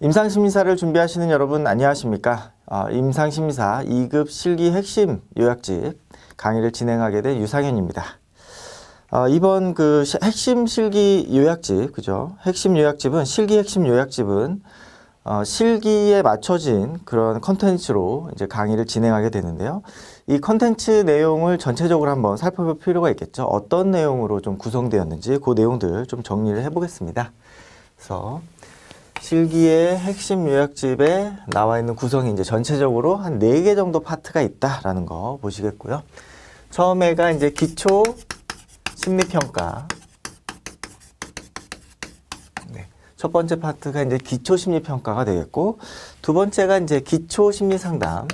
임상심리사를 준비하시는 여러분 안녕하십니까? 임상심리사 2급 실기 핵심 요약집 강의를 진행하게 된 유상현입니다. 이번 핵심 실기 요약집, 그죠? 핵심 요약집은 실기 핵심 요약집은 실기에 맞춰진 그런 컨텐츠로 이제 강의를 진행하게 되는데요. 이 컨텐츠 내용을 전체적으로 한번 살펴볼 필요가 있겠죠. 어떤 내용으로 좀 구성되었는지 그 내용들 좀 정리를 해보겠습니다. 그래서 실기의 핵심 요약집에 나와 있는 구성이 이제 전체적으로 한 4개 정도 파트가 있다라는 거 보시겠고요. 처음에가 이제 기초 심리평가. 첫 번째 파트가 이제 기초 심리평가가 되겠고, 두 번째가 이제 기초 심리상담.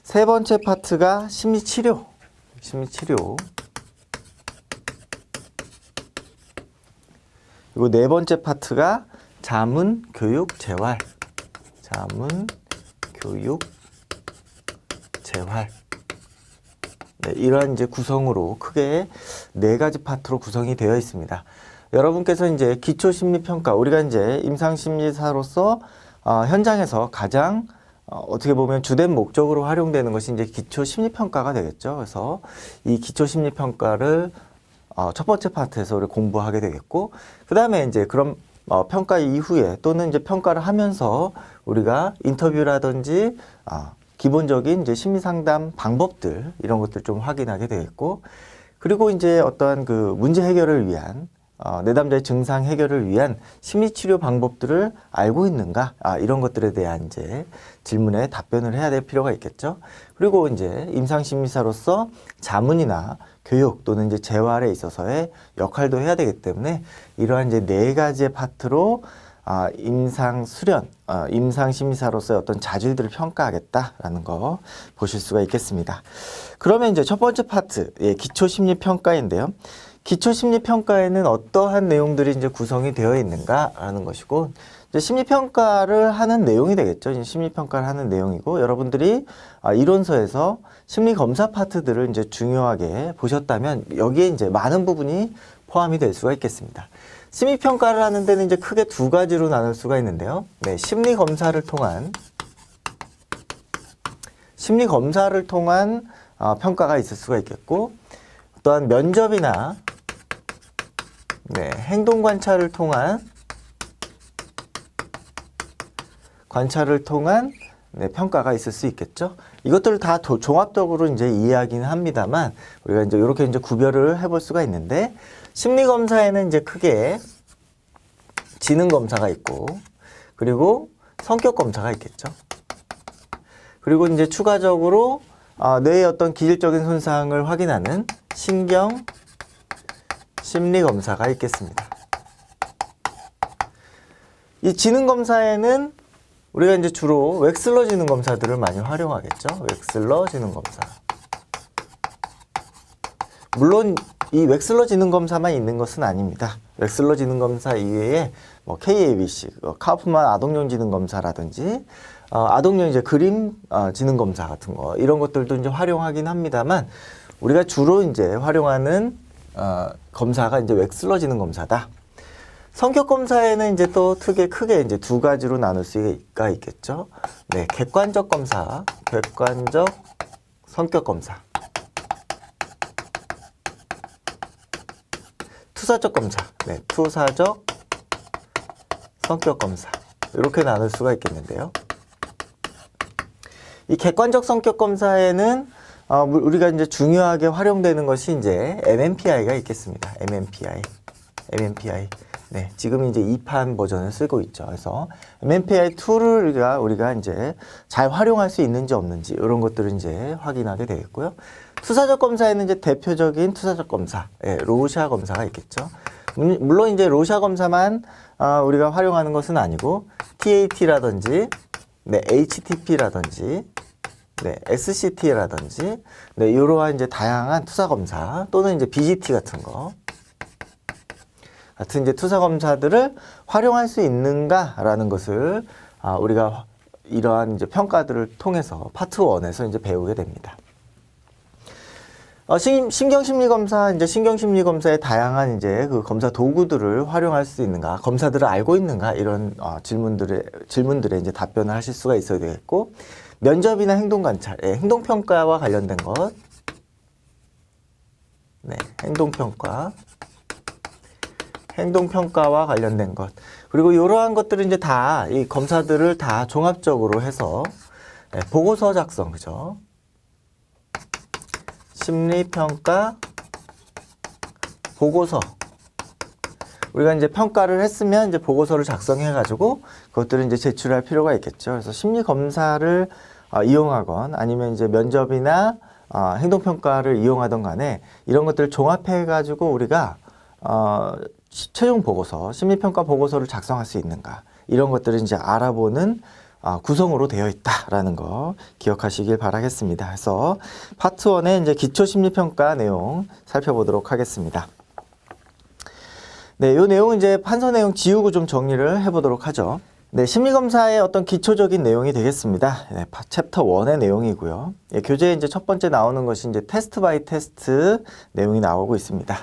세 번째 파트가 심리치료. 그리고 네 번째 파트가 자문, 교육, 재활. 이러한 이제 구성으로 크게 4가지 파트로 구성이 되어 있습니다. 여러분께서 이제 기초 심리평가, 우리가 이제 임상심리사로서 현장에서 가장 어떻게 보면 주된 목적으로 활용되는 것이 이제 기초 심리평가가 되겠죠. 그래서 이 기초 심리평가를 첫 번째 파트에서 우리 공부하게 되겠고, 그 다음에 이제 그런 평가 이후에 또는 이제 평가를 하면서 우리가 인터뷰라든지 기본적인 이제 심리상담 방법들 이런 것들 좀 확인하게 되겠고, 그리고 이제 어떠한 그 문제 해결을 위한 내담자의 증상 해결을 위한 심리치료 방법들을 알고 있는가? 이런 것들에 대한 이제 질문에 답변을 해야 될 필요가 있겠죠. 그리고 이제 임상심리사로서 자문이나 교육 또는 이제 재활에 있어서의 역할도 해야 되기 때문에 이러한 이제 4가지의 파트로 임상심리사로서의 어떤 자질들을 평가하겠다라는 거 보실 수가 있겠습니다. 그러면 이제 첫 번째 파트, 기초심리평가인데요. 기초심리평가에는 어떠한 내용들이 이제 구성이 되어 있는가라는 것이고, 이제 심리평가를 하는 내용이 되겠죠. 이제 심리평가를 하는 내용이고, 여러분들이 이론서에서 심리검사 파트들을 이제 중요하게 보셨다면 여기에 이제 많은 부분이 포함이 될 수가 있겠습니다. 심리평가를 하는 데는 이제 크게 2가지로 나눌 수가 있는데요. 심리검사를 통한 평가가 있을 수가 있겠고, 또한 면접이나 행동관찰을 통한 평가가 있을 수 있겠죠. 이것들을 다 종합적으로 이제 이해하기는 합니다만, 우리가 이제 이렇게 이제 구별을 해볼 수가 있는데, 심리검사에는 이제 크게 지능검사가 있고, 그리고 성격검사가 있겠죠. 그리고 이제 추가적으로 뇌의 어떤 기질적인 손상을 확인하는 신경 심리검사가 있겠습니다. 이 지능검사에는 우리가 이제 주로 웩슬러 지능검사들을 많이 활용하겠죠. 웩슬러 지능검사. 물론 이 웩슬러 지능검사만 있는 것은 아닙니다. 웩슬러 지능검사 이외에 KABC, 카우프만 아동용 지능검사라든지 아동용 이제 그림 지능검사 같은 거, 이런 것들도 이제 활용하긴 합니다만, 우리가 주로 이제 활용하는 검사가 이제 웩슬러 지능검사다. 성격검사에는 이제 또 크게 이제 2가지로 나눌 수가 있겠죠. 객관적 검사, 객관적 성격검사. 투사적 검사, 투사적 성격검사. 이렇게 나눌 수가 있겠는데요. 이 객관적 성격검사에는 우리가 이제 중요하게 활용되는 것이 이제 MMPI가 있겠습니다. MMPI. 지금 이제 2판 버전을 쓰고 있죠. 그래서 MMPI 툴을 우리가 이제 잘 활용할 수 있는지 없는지 이런 것들을 이제 확인하게 되겠고요. 투사적 검사에는 이제 대표적인 투사적 검사, 로샤 검사가 있겠죠. 물론 이제 로샤 검사만 우리가 활용하는 것은 아니고 TAT라든지, HTP라든지, SCT라든지, 이러한 이제 다양한 투사 검사 또는 이제 BGT 같은 거. 같은 이제 투사 검사들을 활용할 수 있는가라는 것을 우리가 이러한 이제 평가들을 통해서 파트 1에서 이제 배우게 됩니다. 신경심리검사, 이제 신경심리검사의 다양한 이제 그 검사 도구들을 활용할 수 있는가, 검사들을 알고 있는가, 이런 질문들에 이제 답변을 하실 수가 있어야 되겠고, 면접이나 행동관찰, 예, 행동평가와 관련된 것, 네, 행동평가와 관련된 것. 그리고 이러한 것들은 이제 다, 이 검사들을 다 종합적으로 해서, 네, 보고서 작성, 그죠? 심리평가 보고서. 우리가 이제 평가를 했으면 이제 보고서를 작성해가지고 그것들을 이제 제출할 필요가 있겠죠. 그래서 심리검사를 이용하건 아니면 이제 면접이나 행동평가를 이용하던 간에 이런 것들을 종합해가지고 우리가 최종 보고서, 심리평가 보고서를 작성할 수 있는가. 이런 것들을 이제 알아보는 구성으로 되어 있다라는 거 기억하시길 바라겠습니다. 그래서 파트 1의 이제 기초 심리평가 내용 살펴보도록 하겠습니다. 네, 이 내용은 이제 판서 내용 지우고 좀 정리를 해보도록 하죠. 네, 심리검사의 어떤 기초적인 내용이 되겠습니다. 네, 챕터 1의 내용이고요. 예, 교재에 이제 첫 번째 나오는 것이 이제 테스트 바이 테스트 내용이 나오고 있습니다.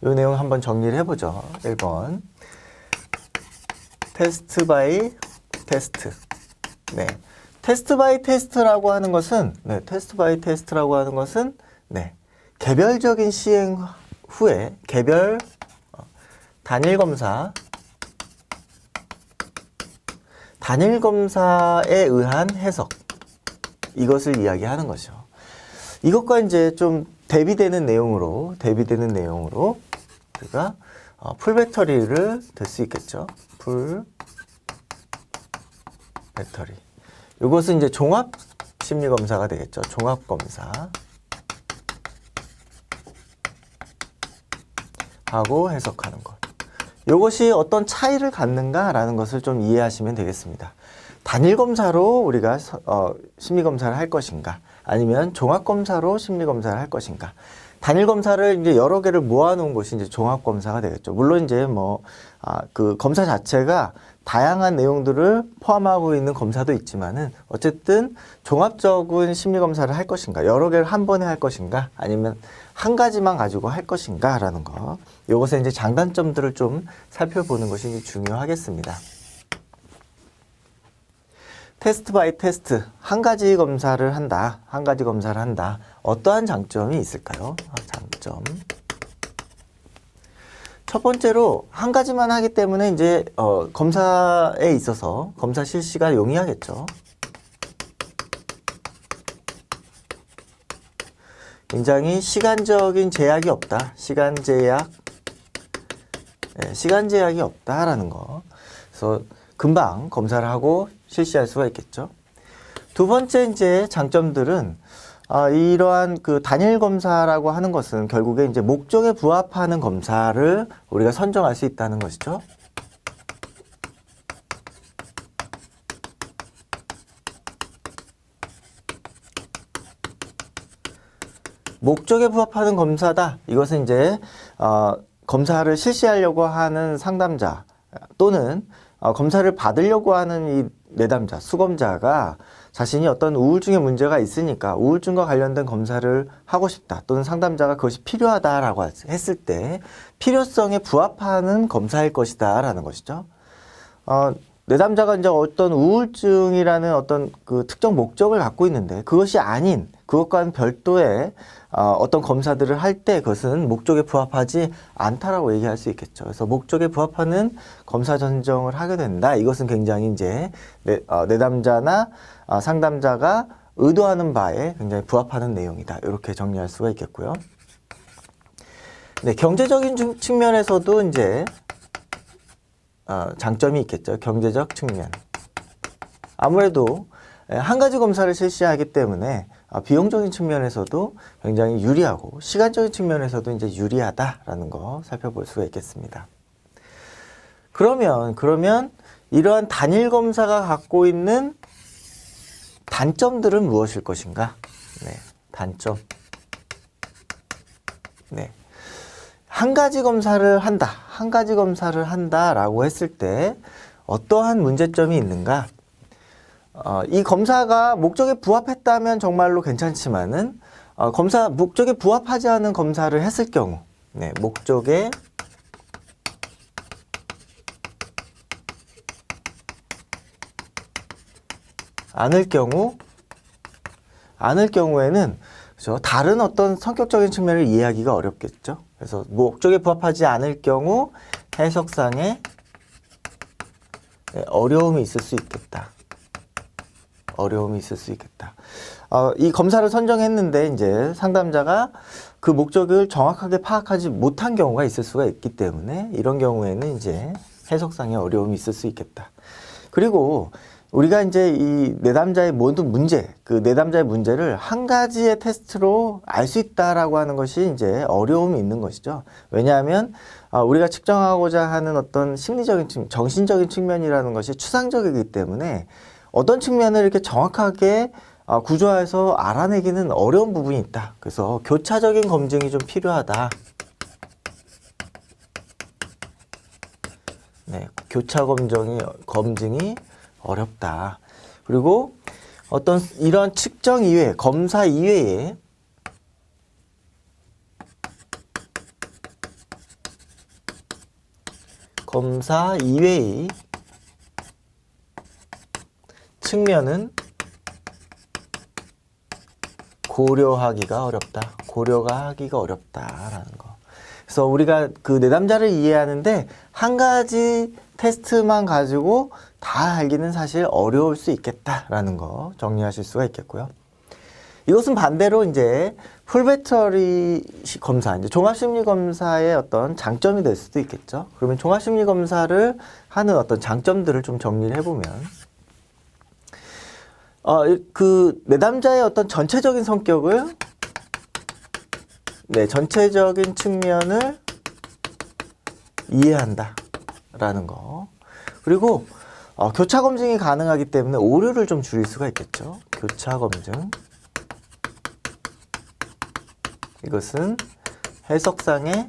이 내용 한번 정리를 해보죠. 1번. 테스트 바이 테스트. 네. 테스트 바이 테스트라고 하는 것은, 네, 개별적인 시행 후에 단일 검사에 의한 해석, 이것을 이야기하는 거죠. 이것과 이제 좀 대비되는 내용으로 우리가 풀 배터리를 들 수 있겠죠. 풀 배터리. 이것은 이제 종합 심리 검사가 되겠죠. 종합 검사 하고 해석하는 것. 이것이 어떤 차이를 갖는가라는 것을 좀 이해하시면 되겠습니다. 단일 검사로 우리가 심리 검사를 할 것인가, 아니면 종합 검사로 심리 검사를 할 것인가. 단일 검사를 이제 여러 개를 모아놓은 것이 이제 종합 검사가 되겠죠. 물론 이제 그 검사 자체가 다양한 내용들을 포함하고 있는 검사도 있지만은 어쨌든 종합적인 심리 검사를 할 것인가, 여러 개를 한 번에 할 것인가, 아니면 한 가지만 가지고 할 것인가라는 거. 이것의 이제 장단점들을 좀 살펴보는 것이 이제 중요하겠습니다. 테스트 바이 테스트, 한 가지 검사를 한다. 어떠한 장점이 있을까요? 장점. 첫 번째로 한 가지만 하기 때문에 이제 검사에 있어서 검사 실시가 용이하겠죠. 굉장히 시간적인 제약이 없다. 시간 제약이 없다라는 거. 그래서 금방 검사를 하고 실시할 수가 있겠죠. 두 번째 이제 장점들은 이러한 그 단일 검사라고 하는 것은 결국에 이제 목적에 부합하는 검사를 우리가 선정할 수 있다는 것이죠. 목적에 부합하는 검사다. 이것은 이제 검사를 실시하려고 하는 상담자 또는 검사를 받으려고 하는 이 내담자, 수검자가 자신이 어떤 우울증의 문제가 있으니까 우울증과 관련된 검사를 하고 싶다, 또는 상담자가 그것이 필요하다라고 했을 때 필요성에 부합하는 검사일 것이다 라는 것이죠. 내담자가 이제 어떤 우울증이라는 어떤 그 특정 목적을 갖고 있는데 그것이 아닌, 그것과는 별도의 어떤 검사들을 할 때 그것은 목적에 부합하지 않다라고 얘기할 수 있겠죠. 그래서 목적에 부합하는 검사 선정을 하게 된다. 이것은 굉장히 이제 내담자나 상담자가 의도하는 바에 굉장히 부합하는 내용이다. 이렇게 정리할 수가 있겠고요. 네, 경제적인 측면에서도 이제 장점이 있겠죠. 경제적 측면. 아무래도 한 가지 검사를 실시하기 때문에 비용적인 측면에서도 굉장히 유리하고 시간적인 측면에서도 이제 유리하다라는 거 살펴볼 수가 있겠습니다. 그러면 이러한 단일 검사가 갖고 있는 단점들은 무엇일 것인가? 네, 단점. 네. 한 가지 검사를 한다라고 했을 때 어떠한 문제점이 있는가? 이 검사가 목적에 부합했다면 정말로 괜찮지만은 목적에 부합하지 않은 검사를 했을 경우, 네, 목적에 않을 경우에는 그렇죠? 다른 어떤 성격적인 측면을 이해하기가 어렵겠죠. 그래서 목적에 부합하지 않을 경우 해석상에 어려움이 있을 수 있겠다. 이 검사를 선정했는데 이제 상담자가 그 목적을 정확하게 파악하지 못한 경우가 있을 수가 있기 때문에 이런 경우에는 이제 해석상의 어려움이 있을 수 있겠다. 그리고 우리가 이제 이 내담자의 모든 문제, 그 내담자의 문제를 한 가지의 테스트로 알 수 있다라고 하는 것이 이제 어려움이 있는 것이죠. 왜냐하면 우리가 측정하고자 하는 어떤 심리적인 측면, 정신적인 측면이라는 것이 추상적이기 때문에 어떤 측면을 이렇게 정확하게 구조화해서 알아내기는 어려운 부분이 있다. 그래서 교차적인 검증이 좀 필요하다. 네, 교차 검증이 어렵다. 그리고 어떤 이런 측정 이외에, 검사 이외에 의 측면은 고려가 하기가 어렵다라는 거. 그래서 우리가 그 내담자를 이해하는데 한 가지 테스트만 가지고 다 알기는 사실 어려울 수 있겠다라는 거 정리하실 수가 있겠고요. 이것은 반대로 이제 풀배터리 검사, 이제 종합심리검사의 어떤 장점이 될 수도 있겠죠. 그러면 종합심리검사를 하는 어떤 장점들을 좀 정리를 해보면, 그 내담자의 어떤 전체적인 성격을, 네, 전체적인 측면을 이해한다라는 거. 그리고 교차 검증이 가능하기 때문에 오류를 좀 줄일 수가 있겠죠. 교차 검증. 이것은 해석상의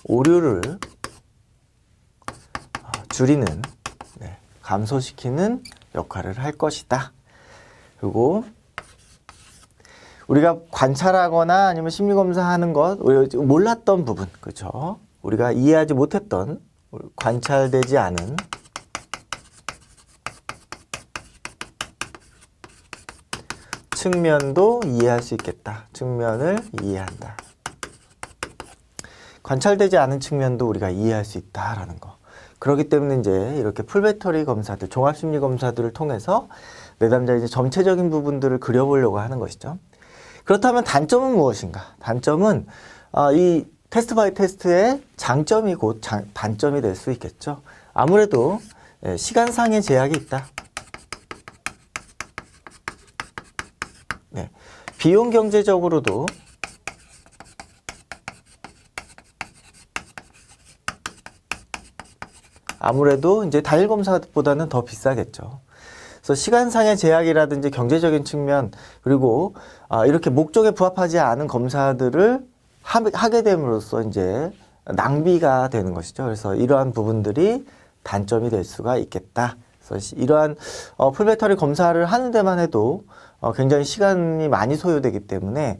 오류를 줄이는, 네, 감소시키는 역할을 할 것이다. 그리고 우리가 관찰하거나 아니면 심리검사하는 것, 몰랐던 부분, 그렇죠? 우리가 이해하지 못했던, 관찰되지 않은 측면도 이해할 수 있겠다. 측면을 이해한다. 관찰되지 않은 측면도 우리가 이해할 수 있다라는 거. 그렇기 때문에 이제 이렇게 풀배터리 검사들, 종합심리 검사들을 통해서 내담자의 이제 전체적인 부분들을 그려보려고 하는 것이죠. 그렇다면 단점은 무엇인가? 단점은 이 테스트 바이 테스트의 장점이 곧 단점이 될 수 있겠죠. 아무래도 시간상의 제약이 있다. 네, 비용 경제적으로도 아무래도 이제 단일 검사보다는 더 비싸겠죠. 그래서 시간상의 제약이라든지 경제적인 측면, 그리고 이렇게 목적에 부합하지 않은 검사들을 하게 됨으로써 이제 낭비가 되는 것이죠. 그래서 이러한 부분들이 단점이 될 수가 있겠다. 그래서 이러한 풀배터리 검사를 하는 데만 해도 굉장히 시간이 많이 소요되기 때문에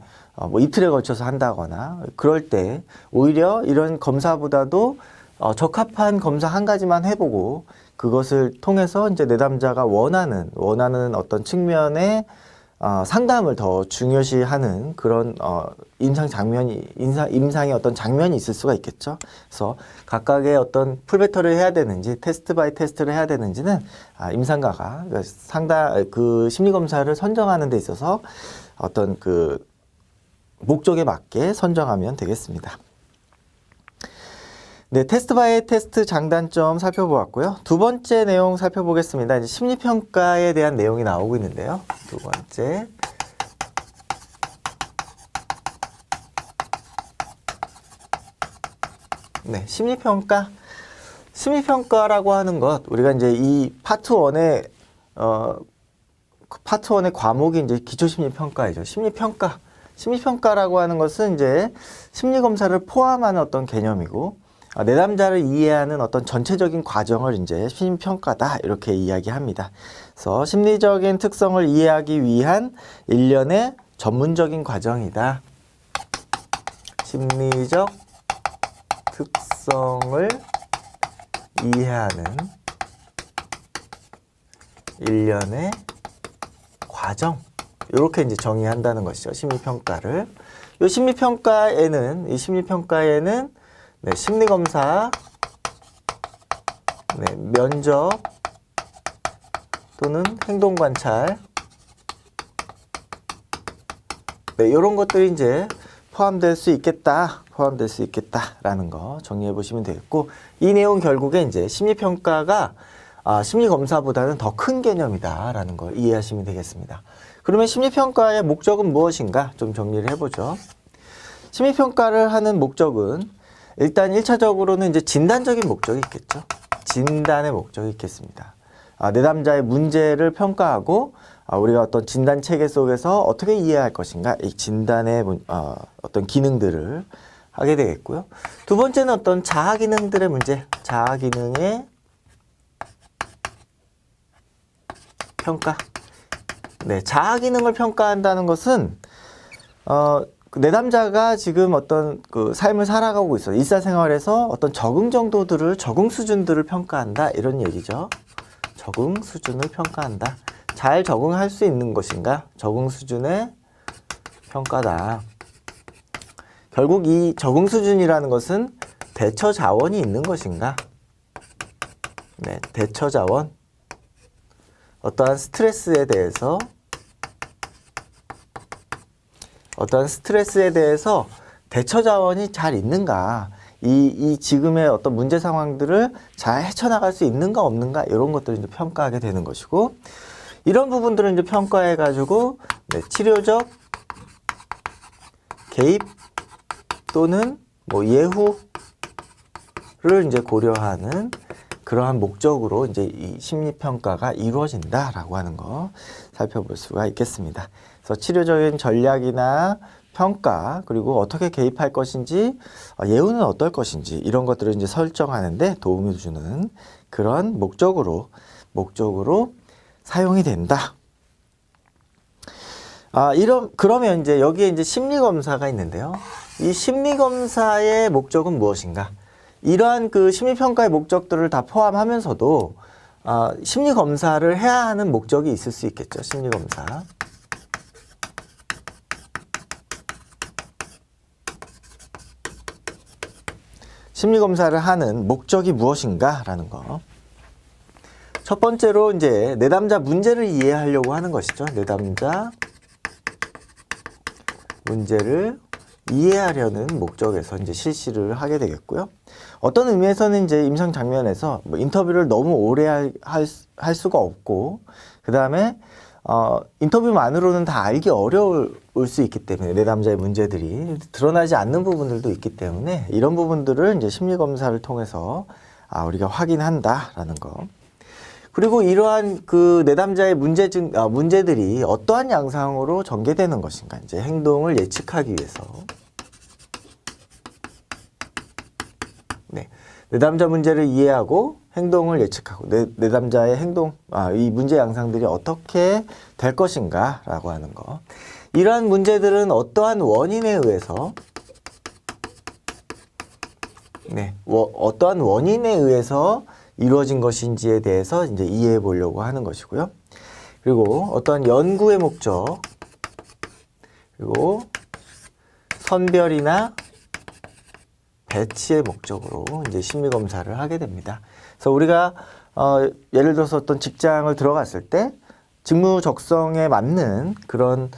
뭐 이틀에 걸쳐서 한다거나 그럴 때 오히려 이런 검사보다도 적합한 검사 한 가지만 해보고 그것을 통해서 이제 내담자가 원하는 어떤 측면의 상담을 더 중요시하는 그런 임상의 어떤 장면이 있을 수가 있겠죠. 그래서 각각의 어떤 풀배터리를 해야 되는지 테스트 바이 테스트를 해야 되는지는 임상가가 그 심리 검사를 선정하는 데 있어서 어떤 그 목적에 맞게 선정하면 되겠습니다. 네, 테스트 바이 테스트 장단점 살펴보았고요. 두 번째 내용 살펴보겠습니다. 이제 심리평가에 대한 내용이 나오고 있는데요. 두 번째. 네, 심리평가. 심리평가라고 하는 것, 우리가 이제 이 파트 1의 과목이 이제 기초심리평가이죠. 심리평가라고 하는 것은 이제 심리검사를 포함하는 어떤 개념이고, 내담자를 이해하는 어떤 전체적인 과정을 이제 심리평가다 이렇게 이야기합니다. 그래서 심리적인 특성을 이해하기 위한 일련의 전문적인 과정이다. 심리적 특성을 이해하는 일련의 과정, 이렇게 이제 정의한다는 것이죠. 심리평가를. 이 심리평가에는 네, 심리검사, 네, 면접 또는 행동관찰, 네, 이런 것들이 이제 포함될 수 있겠다라는 거 정리해 보시면 되겠고, 이 내용 결국에 이제 심리평가가 심리검사보다는 더 큰 개념이다라는 걸 이해하시면 되겠습니다. 그러면 심리평가의 목적은 무엇인가 좀 정리를 해보죠. 심리평가를 하는 목적은 일단 1차적으로는 이제 진단적인 목적이 있겠죠. 진단의 목적이 있겠습니다. 내담자의 문제를 평가하고 우리가 어떤 진단 체계 속에서 어떻게 이해할 것인가, 이 진단의 어떤 기능들을 하게 되겠고요. 두 번째는 어떤 자아 기능들의 문제, 자아 기능의 평가. 네, 자아 기능을 평가한다는 것은 내담자가 지금 어떤 그 삶을 살아가고 있어요. 일상생활에서 어떤 적응 정도들을, 적응 수준들을 평가한다, 이런 얘기죠. 적응 수준을 평가한다. 잘 적응할 수 있는 것인가? 적응 수준의 평가다. 결국 이 적응 수준이라는 것은 대처 자원이 있는 것인가? 네, 대처 자원. 어떠한 스트레스에 대해서 대처 자원이 잘 있는가? 이 지금의 어떤 문제 상황들을 잘 헤쳐나갈 수 있는가 없는가, 이런 것들을 이제 평가하게 되는 것이고, 이런 부분들을 이제 평가해가지고 네, 치료적 개입 또는 뭐 예후를 이제 고려하는 그러한 목적으로 이제 이 심리평가가 이루어진다라고 하는 거 살펴볼 수가 있겠습니다. 그래서 치료적인 전략이나 평가, 그리고 어떻게 개입할 것인지, 예후는 어떨 것인지, 이런 것들을 이제 설정하는데 도움을 주는 그런 목적으로 사용이 된다. 그러면 이제 여기에 이제 심리검사가 있는데요. 이 심리검사의 목적은 무엇인가? 이러한 그 심리평가의 목적들을 다 포함하면서도 심리검사를 해야 하는 목적이 있을 수 있겠죠. 심리검사. 심리검사를 하는 목적이 무엇인가라는 거. 첫 번째로 이제 내담자 문제를 이해하려고 하는 것이죠. 내담자 문제를 이해하려는 목적에서 이제 실시를 하게 되겠고요. 어떤 의미에서는 이제 임상 장면에서 뭐 인터뷰를 너무 오래 할 수가 없고, 그 다음에 인터뷰만으로는 다 알기 어려울 수 있기 때문에, 내담자의 문제들이 드러나지 않는 부분들도 있기 때문에, 이런 부분들을 이제 심리검사를 통해서 우리가 확인한다라는 거. 그리고 이러한 그 내담자의 문제들이 어떠한 양상으로 전개되는 것인가, 이제 행동을 예측하기 위해서. 네. 내담자 문제를 이해하고 행동을 예측하고, 내담자의 행동, 이 문제 양상들이 어떻게 될 것인가 라고 하는 거. 이러한 문제들은 어떠한 원인에 의해서, 어떠한 원인에 의해서 이루어진 것인지에 대해서 이제 이해해 보려고 하는 것이고요. 그리고 어떠한 연구의 목적, 그리고 선별이나 배치의 목적으로 이제 심리검사를 하게 됩니다. 그래서 우리가 예를 들어서 어떤 직장을 들어갔을 때 직무 적성에 맞는 그런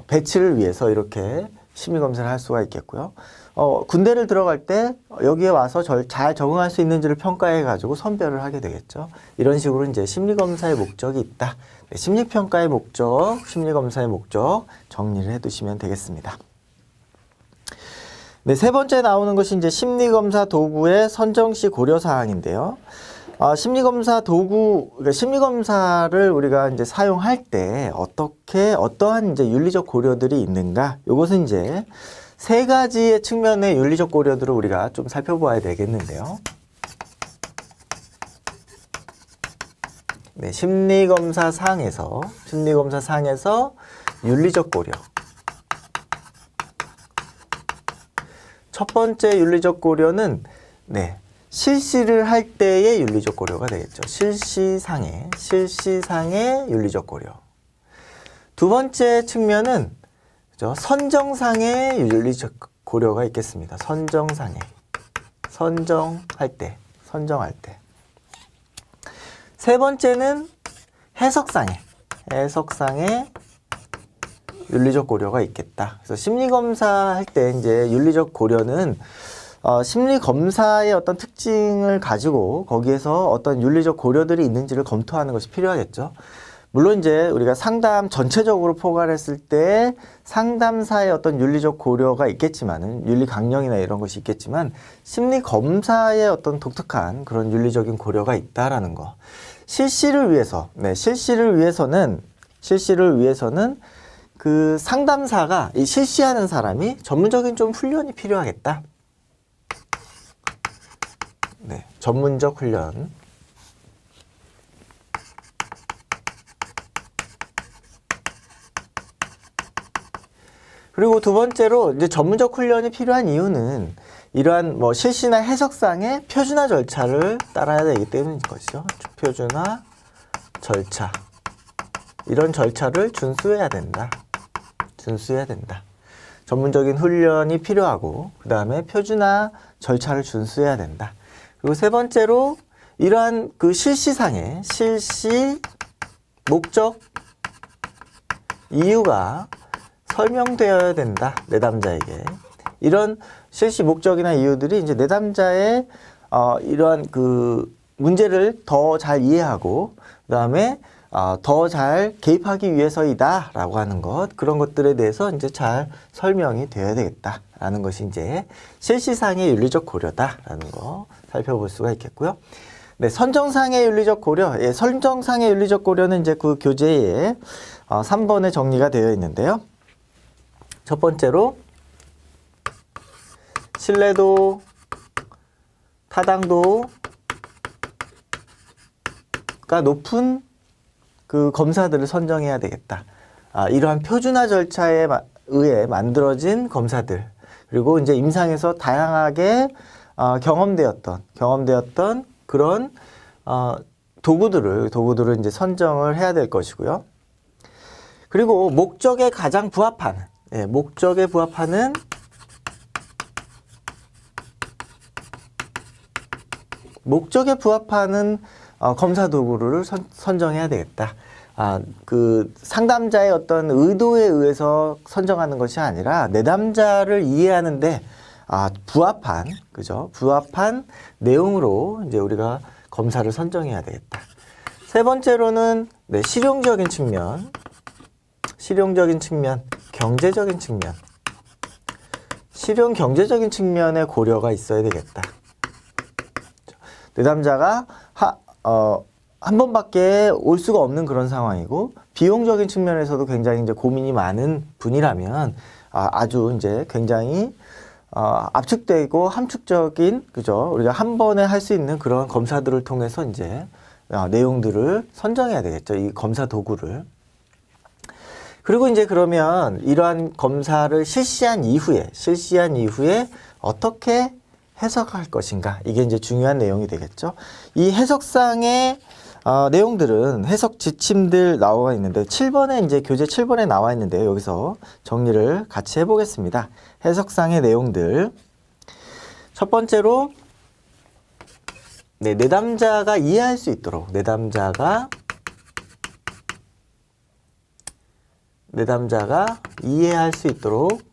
배치를 위해서 이렇게 심리검사를 할 수가 있겠고요. 군대를 들어갈 때 여기에 와서 잘 적응할 수 있는지를 평가해가지고 선별을 하게 되겠죠. 이런 식으로 이제 심리검사의 목적이 있다. 네, 심리평가의 목적, 심리검사의 목적 정리를 해두시면 되겠습니다. 네, 세 번째 나오는 것이 이제 심리검사 도구의 선정 시 고려 사항인데요. 심리검사 도구, 그러니까 심리검사를 우리가 이제 사용할 때 어떠한 이제 윤리적 고려들이 있는가? 이것은 이제 세 가지의 측면의 윤리적 고려들을 우리가 좀 살펴봐야 되겠는데요. 네, 심리검사 사항에서 윤리적 고려. 첫 번째 윤리적 고려는 네, 실시를 할 때의 윤리적 고려가 되겠죠. 실시상의 윤리적 고려. 두 번째 측면은 그죠? 선정상의 윤리적 고려가 있겠습니다. 선정할 때. 세 번째는 해석상의 윤리적 고려가 있겠다. 그래서 심리검사 할 때 이제 윤리적 고려는 심리검사의 어떤 특징을 가지고 거기에서 어떤 윤리적 고려들이 있는지를 검토하는 것이 필요하겠죠. 물론 이제 우리가 상담 전체적으로 포괄했을 때 상담사의 어떤 윤리적 고려가 있겠지만은 윤리 강령이나 이런 것이 있겠지만 심리검사의 어떤 독특한 그런 윤리적인 고려가 있다라는 거. 실시를 위해서는 그 상담사가 이 실시하는 사람이 전문적인 좀 훈련이 필요하겠다. 네, 전문적 훈련. 그리고 두 번째로 이제 전문적 훈련이 필요한 이유는 이러한 뭐 실시나 해석상의 표준화 절차를 따라야 되기 때문인 것이죠. 표준화 절차. 이런 절차를 준수해야 된다. 전문적인 훈련이 필요하고 그 다음에 표준화 절차를 준수해야 된다. 그리고 세 번째로 이러한 그 실시 목적, 이유가 설명되어야 된다. 내담자에게. 이런 실시 목적이나 이유들이 이제 내담자의 이러한 그 문제를 더 잘 이해하고 그 다음에 더 잘 개입하기 위해서이다 라고 하는 것, 그런 것들에 대해서 이제 잘 설명이 되어야 되겠다 라는 것이 이제 실시상의 윤리적 고려다라는 거 살펴볼 수가 있겠고요. 네, 선정상의 윤리적 고려. 예, 선정상의 윤리적 고려는 이제 그 교재에 3번에 정리가 되어 있는데요. 첫 번째로 신뢰도, 타당도가 높은 그 검사들을 선정해야 되겠다. 이러한 표준화 절차에 의해 만들어진 검사들, 그리고 이제 임상에서 다양하게 경험되었던 그런 도구들을 이제 선정을 해야 될 것이고요. 그리고 목적에 가장 부합하는, 목적에 부합하는 검사 도구를 선정해야 되겠다. 그 상담자의 어떤 의도에 의해서 선정하는 것이 아니라 내담자를 이해하는데 부합한 내용으로 이제 우리가 검사를 선정해야 되겠다. 세 번째로는 실용적인 측면, 경제적인 측면, 실용 경제적인 측면의 고려가 있어야 되겠다. 내담자가 한 번밖에 올 수가 없는 그런 상황이고 비용적인 측면에서도 굉장히 이제 고민이 많은 분이라면 아주 이제 굉장히 압축되고 함축적인, 그죠? 우리가 한 번에 할 수 있는 그런 검사들을 통해서 이제 내용들을 선정해야 되겠죠. 이 검사 도구를. 그리고 이제 그러면 이러한 검사를 실시한 이후에 어떻게 해석할 것인가? 이게 이제 중요한 내용이 되겠죠. 이 해석상의 내용들은 해석 지침들 나와 있는데 7번에 이제 교재 7번에 나와 있는데요. 여기서 정리를 같이 해보겠습니다. 해석상의 내용들. 첫 번째로 내담자가 이해할 수 있도록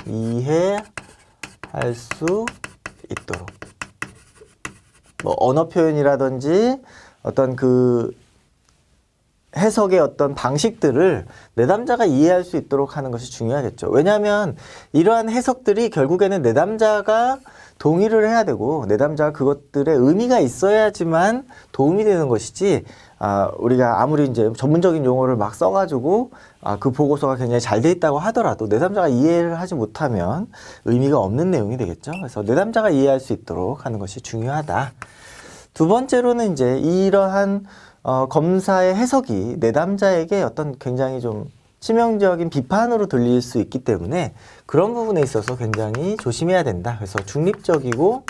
이해할 수 있도록 뭐 언어 표현이라든지 어떤 그 해석의 어떤 방식들을 내담자가 이해할 수 있도록 하는 것이 중요하겠죠. 왜냐하면 이러한 해석들이 결국에는 내담자가 동의를 해야 되고 내담자가 그것들의 의미가 있어야지만 도움이 되는 것이지, 우리가 아무리 이제 전문적인 용어를 막 써가지고 그 보고서가 굉장히 잘 돼 있다고 하더라도 내담자가 이해를 하지 못하면 의미가 없는 내용이 되겠죠. 그래서 내담자가 이해할 수 있도록 하는 것이 중요하다. 두 번째로는 이제 이러한 검사의 해석이 내담자에게 어떤 굉장히 좀 치명적인 비판으로 들릴 수 있기 때문에 그런 부분에 있어서 굉장히 조심해야 된다. 그래서 중립적이고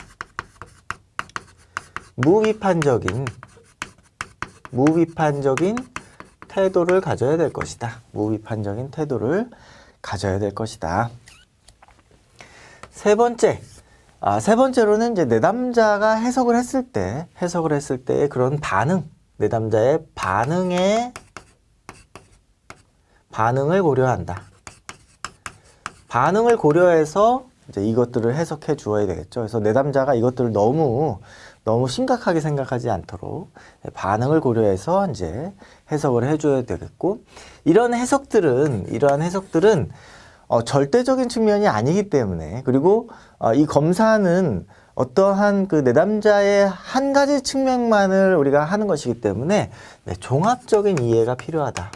무비판적인 태도를 가져야 될 것이다. 무비판적인 태도를 가져야 될 것이다. 세 번째로는 이제 내담자가 해석을 했을 때의 그런 내담자의 반응을 고려한다. 반응을 고려해서 이제 이것들을 해석해 주어야 되겠죠. 그래서 내담자가 이것들을 너무 심각하게 생각하지 않도록 반응을 고려해서 이제 해석을 해줘야 되겠고, 이러한 해석들은 절대적인 측면이 아니기 때문에, 그리고 이 검사는 어떠한 그 내담자의 한 가지 측면만을 우리가 하는 것이기 때문에 종합적인 이해가 필요하다.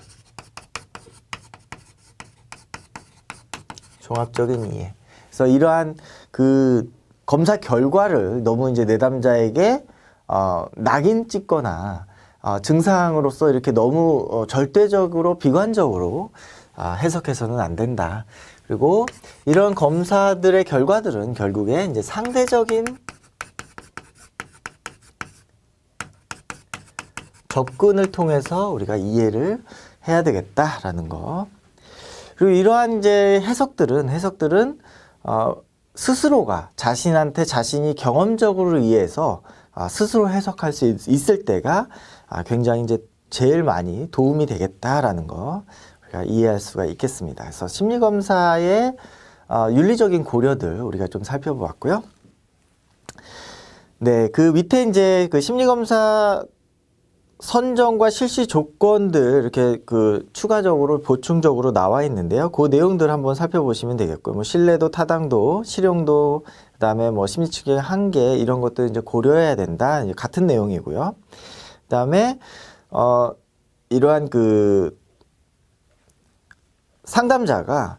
종합적인 이해. 그래서 이러한 그 검사 결과를 너무 이제 내담자에게 낙인 찍거나 증상으로서 이렇게 너무 절대적으로 비관적으로 해석해서는 안 된다. 그리고 이런 검사들의 결과들은 결국에 이제 상대적인 접근을 통해서 우리가 이해를 해야 되겠다라는 거. 그리고 이러한 이제 해석들은 스스로가 자신한테 자신이 경험적으로 이해해서 스스로 해석할 수 있을 때가 굉장히 이제 제일 많이 도움이 되겠다라는 거 우리가 이해할 수가 있겠습니다. 그래서 심리검사의 윤리적인 고려들 우리가 좀 살펴보았고요. 네, 그 밑에 이제 그 심리검사 선정과 실시 조건들 이렇게 그 추가적으로 보충적으로 나와 있는데요. 그 내용들 한번 살펴보시면 되겠고요. 뭐 신뢰도, 타당도, 실용도, 그다음에 뭐 심리 측의 한계 이런 것들 이제 고려해야 된다. 이제 같은 내용이고요. 그다음에 이러한 그 상담자가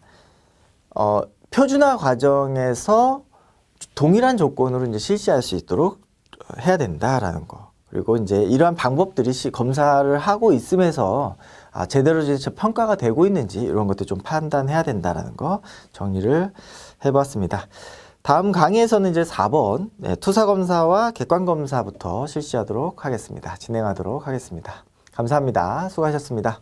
표준화 과정에서 동일한 조건으로 이제 실시할 수 있도록 해야 된다라는 거. 그리고 이제 이러한 방법들이 검사를 하고 있으면서 제대로 평가가 되고 있는지 이런 것들 좀 판단해야 된다는 거 정리를 해봤습니다. 다음 강의에서는 이제 4번 투사검사와 객관검사부터 실시하도록 하겠습니다. 진행하도록 하겠습니다. 감사합니다. 수고하셨습니다.